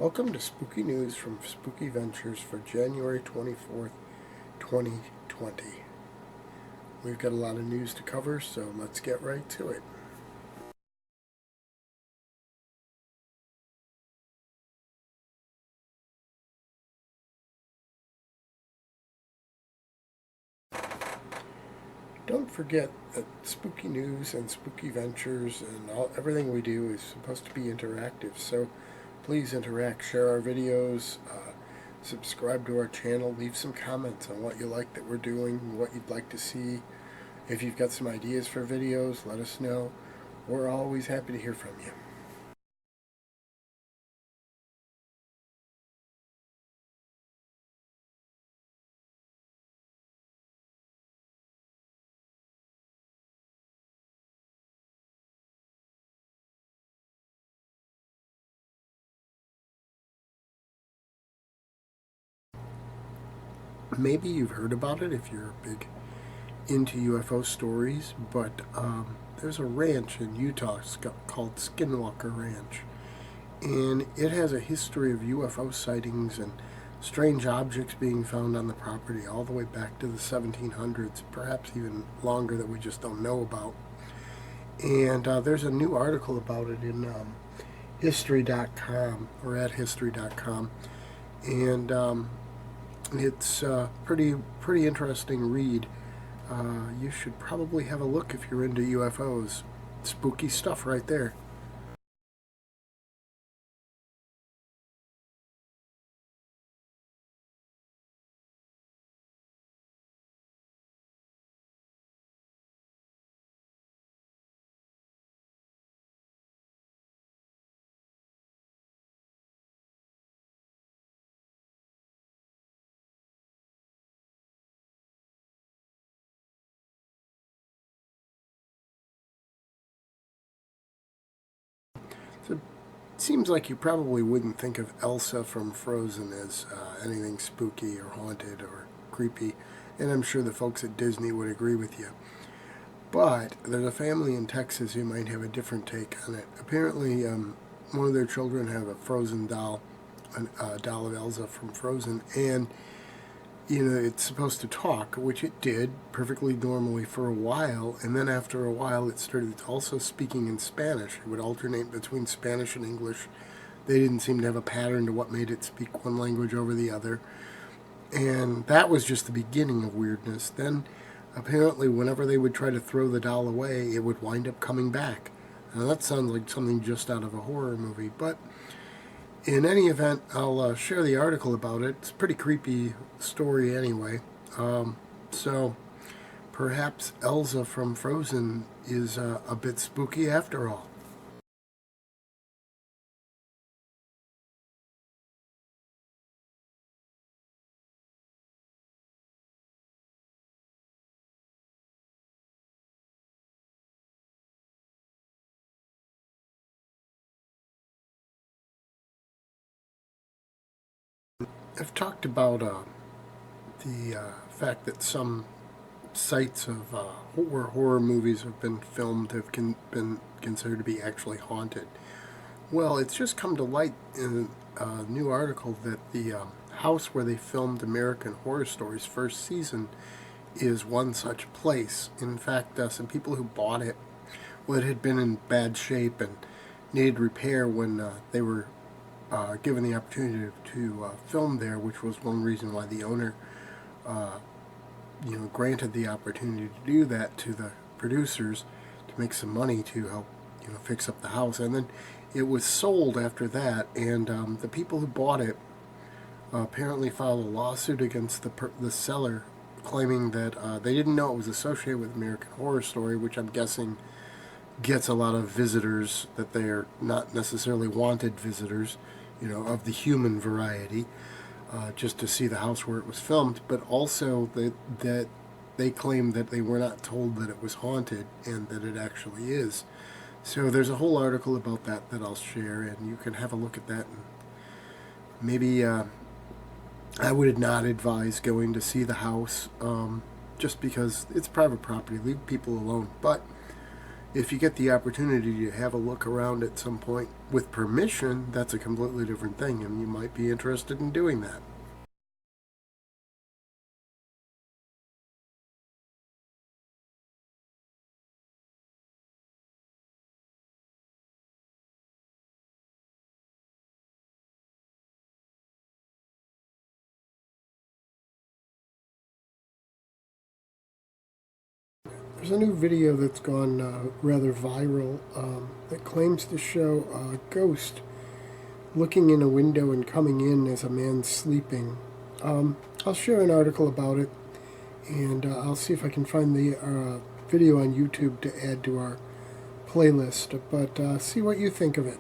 Welcome to Spooky News from Spooky Ventures for January 24th, 2020. We've got a lot of news to cover, so let's get right to it. Don't forget that Spooky News and Spooky Ventures and everything we do is supposed to be interactive, so please interact, share our videos, subscribe to our channel, leave some comments on what you like that we're doing, what you'd like to see. If you've got some ideas for videos, let us know. We're always happy to hear from you. Maybe you've heard about it if you're big into UFO stories, but there's a ranch in Utah called SkinWalker Ranch, and it has a history of UFO sightings and strange objects being found on the property all the way back to the 1700s, perhaps even longer that we just don't know about. And there's a new article about it in history.com or at history.com, and it's a pretty interesting read. You should probably have a look if you're into UFOs. Spooky stuff right there. So it seems like you probably wouldn't think of Elsa from Frozen as anything spooky or haunted or creepy, and I'm sure the folks at Disney would agree with you. But there's a family in Texas who might have a different take on it. Apparently, one of their children have a Frozen doll, a doll of Elsa from Frozen, and it's supposed to talk, which it did perfectly normally for a while, and then after a while it started also speaking in Spanish. It would alternate between Spanish and English. They didn't seem to have a pattern to what made it speak one language over the other. And that was just the beginning of weirdness. Then, apparently, whenever they would try to throw the doll away, it would wind up coming back. Now, that sounds like something just out of a horror movie, but in any event, I'll share the article about it. It's a pretty creepy story anyway. So perhaps Elsa from Frozen is a bit spooky after all. I've talked about the fact that some sites of where horror movies have been filmed have been considered to be actually haunted. Well, it's just come to light in a new article that the house where they filmed American Horror Story's first season is one such place. In fact, some people who bought it, well, it had been in bad shape and needed repair when they were given the opportunity to film there, which was one reason why the owner granted the opportunity to do that to the producers to make some money to help fix up the house. And then it was sold after that, and the people who bought it apparently filed a lawsuit against the seller, claiming that they didn't know it was associated with American Horror Story, which I'm guessing gets a lot of visitors that they are not necessarily wanted visitors, of the human variety, just to see the house where it was filmed, but also that they claim that they were not told that it was haunted and that it actually is. So there's a whole article about that I'll share, and you can have a look at that. And maybe I would not advise going to see the house, just because it's private property. Leave people alone. But If you get the opportunity to have a look around at some point with permission, that's a completely different thing, and you might be interested in doing that. There's a new video that's gone rather viral that claims to show a ghost looking in a window and coming in as a man sleeping. I'll share an article about it, and I'll see if I can find the video on YouTube to add to our playlist. But see what you think of it.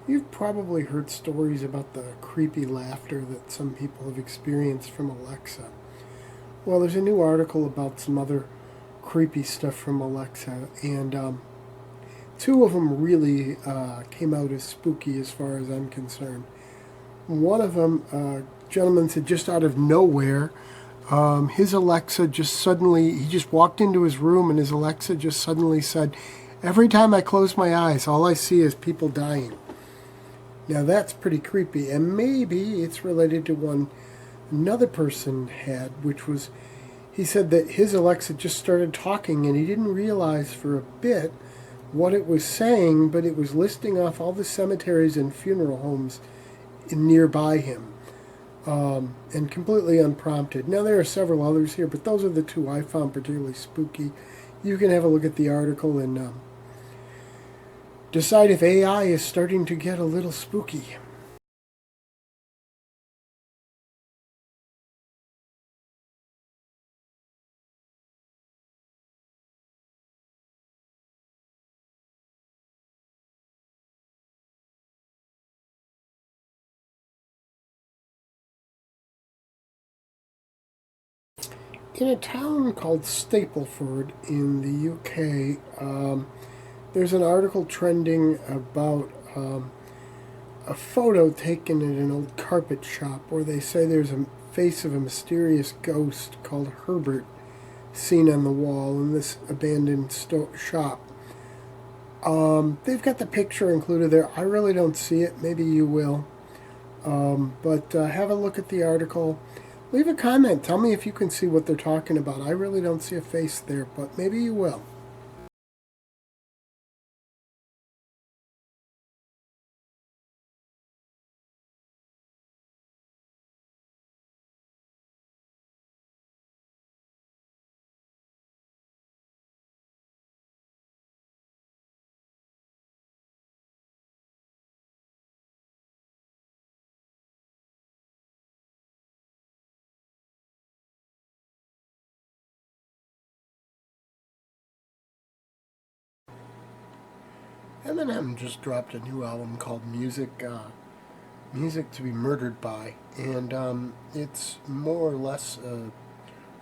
You've probably heard stories about the creepy laughter that some people have experienced from Alexa. Well, there's a new article about some other creepy stuff from Alexa, and two of them really came out as spooky as far as I'm concerned. One of them, gentleman said just out of nowhere, his Alexa just suddenly, he just walked into his room and his Alexa just suddenly said, "Every time I close my eyes, all I see is people dying." Now that's pretty creepy, and maybe it's related to one another person had, which was, he said that his Alexa just started talking and he didn't realize for a bit what it was saying, but it was listing off all the cemeteries and funeral homes nearby him, and completely unprompted. Now there are several others here, but those are the two I found particularly spooky. You can have a look at the article and decide if AI is starting to get a little spooky. In a town called Stapleford in the UK, there's an article trending about a photo taken at an old carpet shop where they say there's a face of a mysterious ghost called Herbert seen on the wall in this abandoned shop. They've got the picture included there. I really don't see it. Maybe you will. But have a look at the article. Leave a comment. Tell me if you can see what they're talking about. I really don't see a face there, but maybe you will. Eminem just dropped a new album called Music to Be Murdered By, and it's more or less a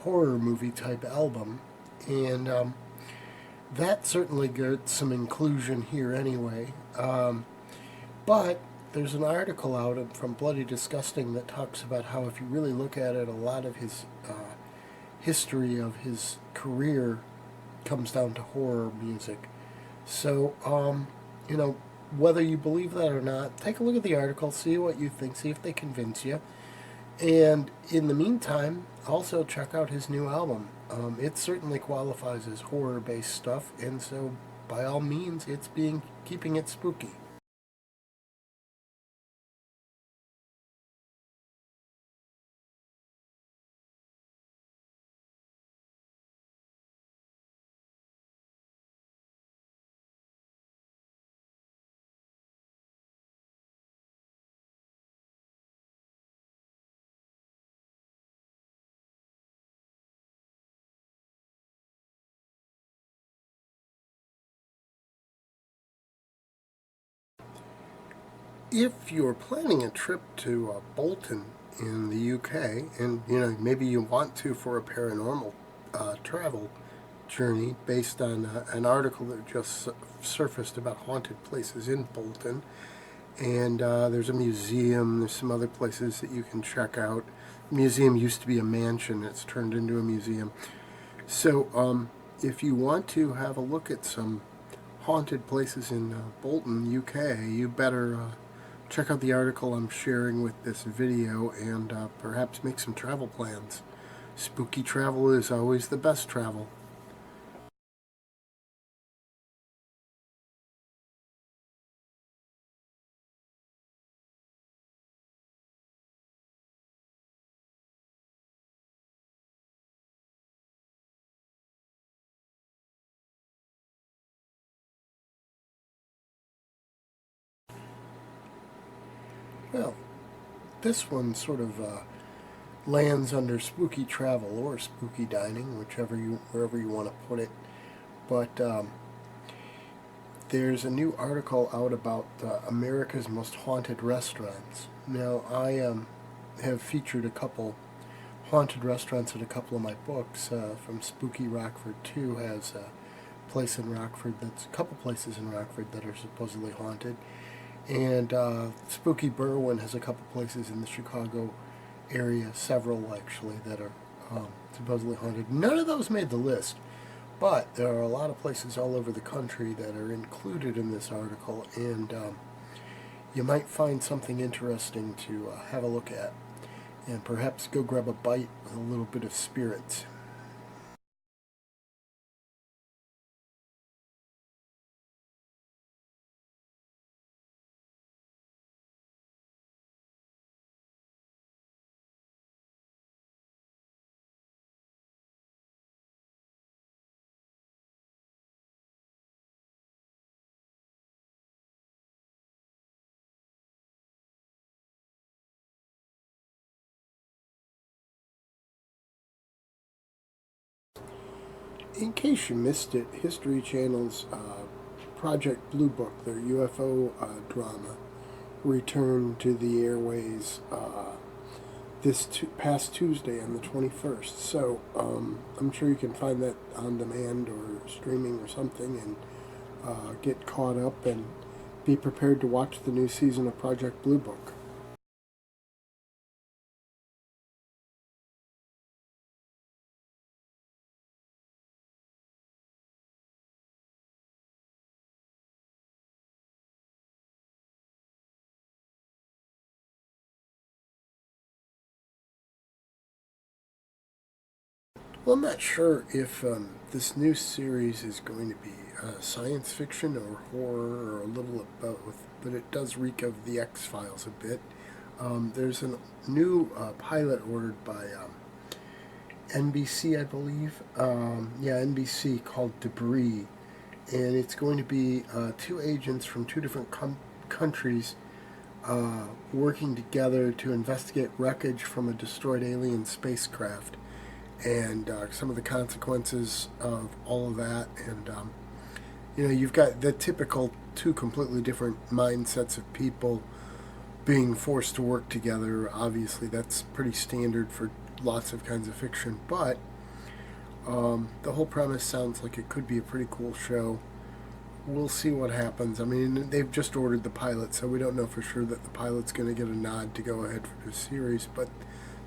horror movie type album, and that certainly gets some inclusion here anyway. But there's an article out from Bloody Disgusting that talks about how, if you really look at it, a lot of his history of his career comes down to horror music. So, whether you believe that or not, take a look at the article, see what you think, see if they convince you. And in the meantime, also check out his new album. It certainly qualifies as horror-based stuff, and so by all means, it's keeping it spooky. If you're planning a trip to Bolton in the UK, and maybe you want to for a paranormal travel journey based on an article that just surfaced about haunted places in Bolton. And there's a museum, there's some other places that you can check out. The museum used to be a mansion, it's turned into a museum. So if you want to have a look at some haunted places in Bolton, UK, you better check out the article I'm sharing with this video and perhaps make some travel plans. Spooky travel is always the best travel. Well, this one sort of lands under spooky travel or spooky dining, wherever you want to put it. But there's a new article out about America's most haunted restaurants. Now, I have featured a couple haunted restaurants in a couple of my books. From Spooky Rockford 2 has a place in Rockford that's a couple places in Rockford that are supposedly haunted. And Spooky Berwyn has a couple places in the Chicago area, several actually, that are supposedly haunted. None of those made the list, but there are a lot of places all over the country that are included in this article, and you might find something interesting to have a look at, and perhaps go grab a bite with a little bit of spirits. In case you missed it, History Channel's Project Blue Book, their UFO drama, returned to the airways this past Tuesday on the 21st. So I'm sure you can find that on demand or streaming or something and get caught up and be prepared to watch the new season of Project Blue Book. Well, I'm not sure if this new series is going to be science fiction or horror or a little of both, but it does reek of the X-Files a bit. There's a new pilot ordered by NBC, I believe. NBC, called Debris, and it's going to be two agents from two different countries working together to investigate wreckage from a destroyed alien spacecraft and some of the consequences of all of that. And you've got the typical two completely different mindsets of people being forced to work together. Obviously, that's pretty standard for lots of kinds of fiction, but the whole premise sounds like it could be a pretty cool show. We'll see what happens. I mean, they've just ordered the pilot, so we don't know for sure that the pilot's going to get a nod to go ahead for the series, but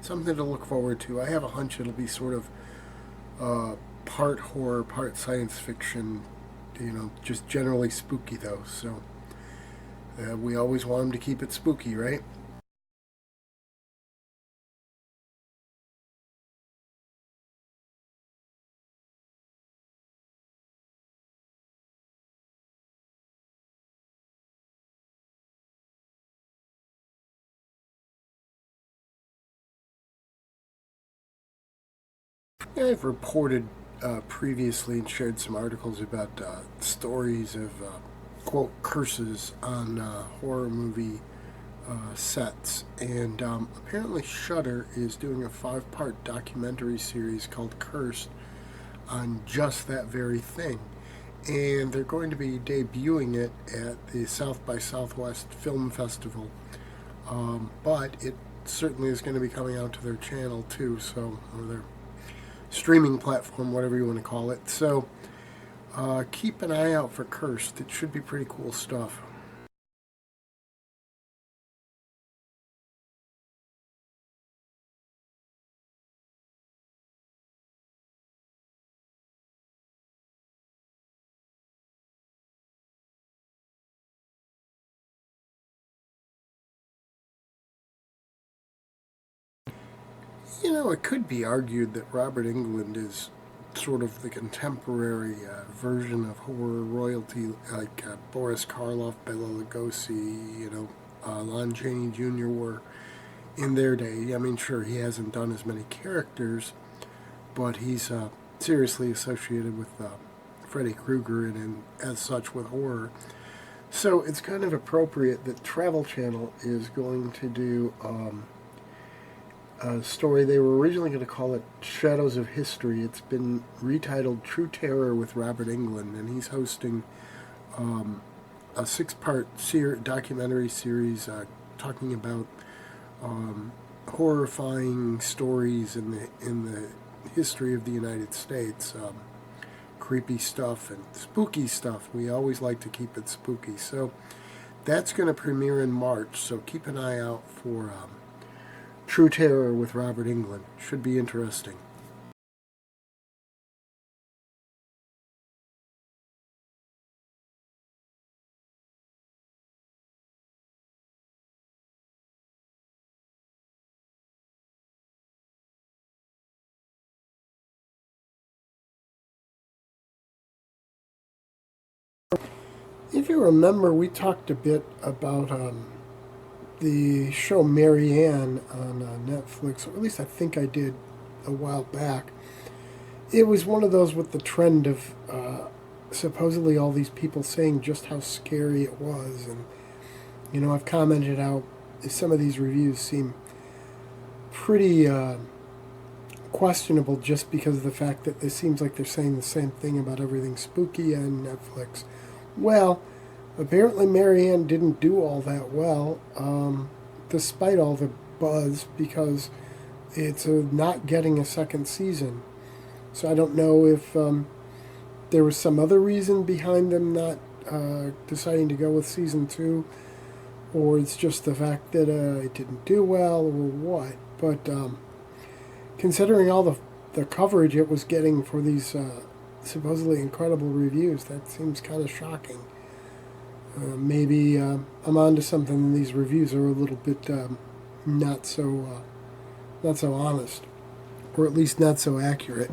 something to look forward to. I have a hunch it'll be sort of part horror, part science fiction, just generally spooky though. So we always want them to keep it spooky, right? I've reported previously and shared some articles about stories of quote curses on horror movie sets, and apparently Shudder is doing a 5-part documentary series called Cursed on just that very thing, and they're going to be debuting it at the South by Southwest Film Festival, but it certainly is going to be coming out to their channel too, so, or their streaming platform, whatever you want to call it. So keep an eye out for Cursed. It should be pretty cool stuff. You know, it could be argued that Robert Englund is sort of the contemporary version of horror royalty, like Boris Karloff, Bela Lugosi, Lon Chaney Jr. were in their day. I mean, sure, he hasn't done as many characters, but he's seriously associated with Freddy Krueger and as such with horror. So it's kind of appropriate that Travel Channel is going to do a story. They were originally going to call it Shadows of History. It's been retitled True Terror with Robert Englund, and he's hosting a six-part documentary series talking about horrifying stories in the history of the United States. Creepy stuff and spooky stuff. We always like to keep it spooky. So that's going to premiere in March, so keep an eye out for True Terror with Robert Englund. Should be interesting. If you remember, we talked a bit about the show Marianne on Netflix, or at least I think I did a while back. It was one of those with the trend of supposedly all these people saying just how scary it was. And, I've commented how some of these reviews seem pretty questionable just because of the fact that it seems like they're saying the same thing about everything spooky on Netflix. Well, apparently Marianne didn't do all that well, despite all the buzz, because it's not getting a second season. So I don't know if there was some other reason behind them not deciding to go with season 2, or it's just the fact that it didn't do well, or what. But considering all the coverage it was getting for these supposedly incredible reviews, that seems kind of shocking. Maybe I'm onto something. These reviews are a little bit not so honest, or at least not so accurate.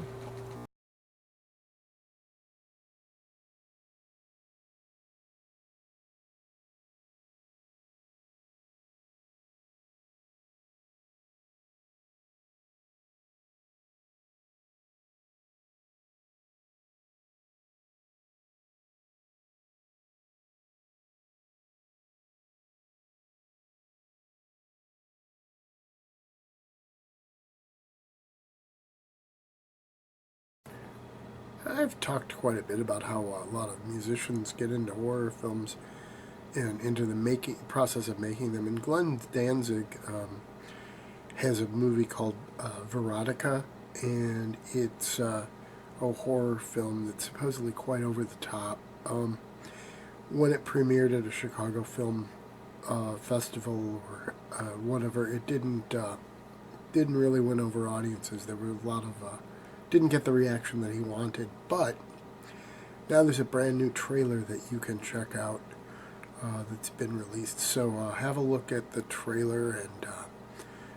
I've talked quite a bit about how a lot of musicians get into horror films and into the making process of making them. And Glen Danzig has a movie called Verotika, and it's a horror film that's supposedly quite over the top. When it premiered at a Chicago Film Festival or whatever, it didn't really win over audiences. There were a lot of didn't get the reaction that he wanted, but now there's a brand new trailer that you can check out that's been released. So have a look at the trailer and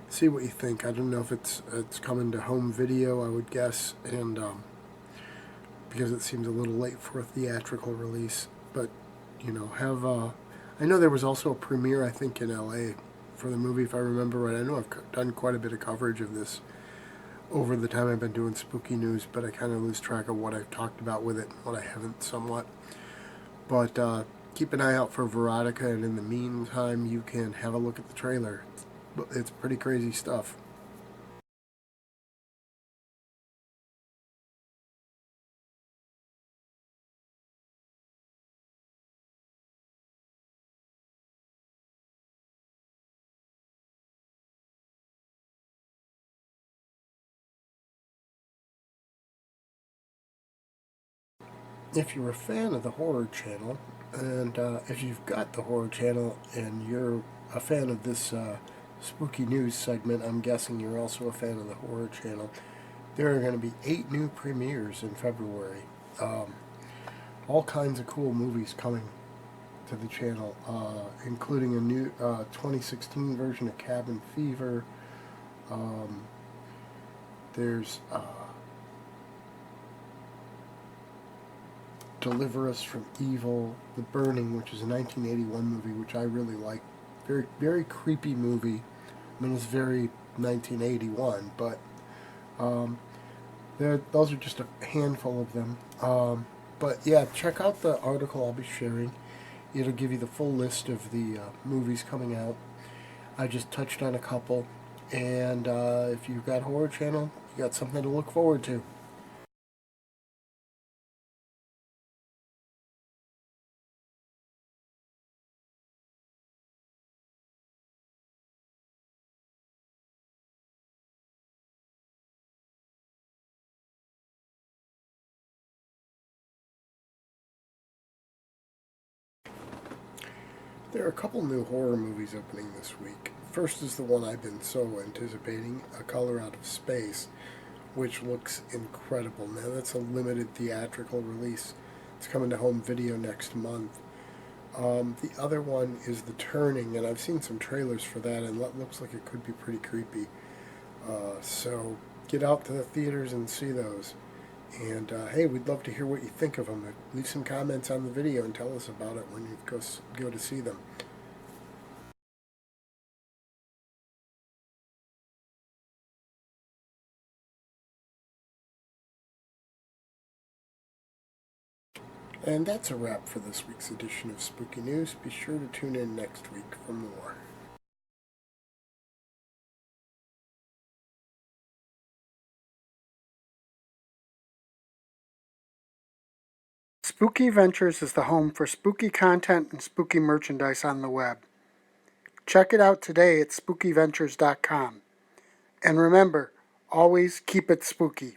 see what you think. I don't know if it's coming to home video, I would guess, and because it seems a little late for a theatrical release. But have I know there was also a premiere, I think, in LA for the movie, if I remember right. I know I've done quite a bit of coverage of this over the time I've been doing spooky news, but I kind of lose track of what I've talked about with it and what I haven't somewhat. But keep an eye out for Verotika, and in the meantime, you can have a look at the trailer. It's pretty crazy stuff. if you're a fan of the horror channel, and if you've got the horror channel and you're a fan of this spooky news segment, I'm guessing you're also a fan of the horror channel. There are going to be 8 new premieres in February. Um, all kinds of cool movies coming to the channel, including a new 2016 version of Cabin Fever. Um, there's Deliver Us from Evil, The Burning, which is a 1981 movie, which I really like. Very, very creepy movie. I mean, it's very 1981, but um, those are just a handful of them. But yeah, check out the article I'll be sharing. It'll give you the full list of the movies coming out. I just touched on a couple. And if you've got Horror Channel, you got something to look forward to. There are a couple new horror movies opening this week. First is the one I've been so anticipating, A Color Out of Space, which looks incredible. Now, that's a limited theatrical release. It's coming to home video next month. The other one is The Turning, and I've seen some trailers for that, and that looks like it could be pretty creepy. So get out to the theaters and see those. And hey, we'd love to hear what you think of them. Leave some comments on the video and tell us about it when you go to see them. And that's a wrap for this week's edition of Spooky News. Be sure to tune in next week for more. Spooky Ventures is the home for spooky content and spooky merchandise on the web. Check it out today at spookyventures.com. And remember, always keep it spooky.